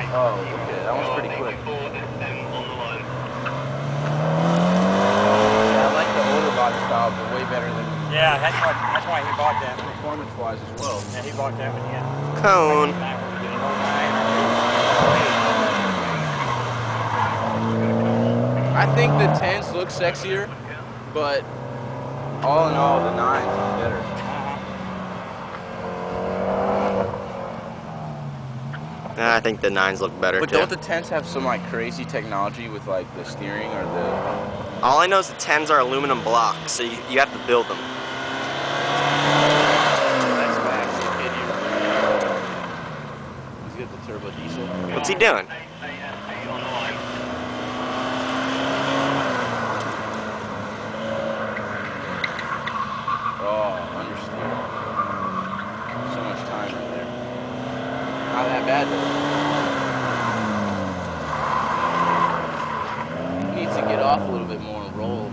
right. Oh, okay. That one's pretty quick. Yeah, I like the older body style, but way better than. Yeah, that's why he bought that one. Performance-wise as well. Yeah, he bought that one, yeah. Cone. I think the 10s look sexier, but all in all, the 9s look better. I think the 9s look better But too. don't the 10s have some like crazy technology with like the steering or the? All I know is the 10s are aluminum blocks, so you have to build them. That's Max. He's got the turbo diesel. What's he doing? Oh, understeer. So much time in there. Not that bad though. He needs to get off a little bit more and roll.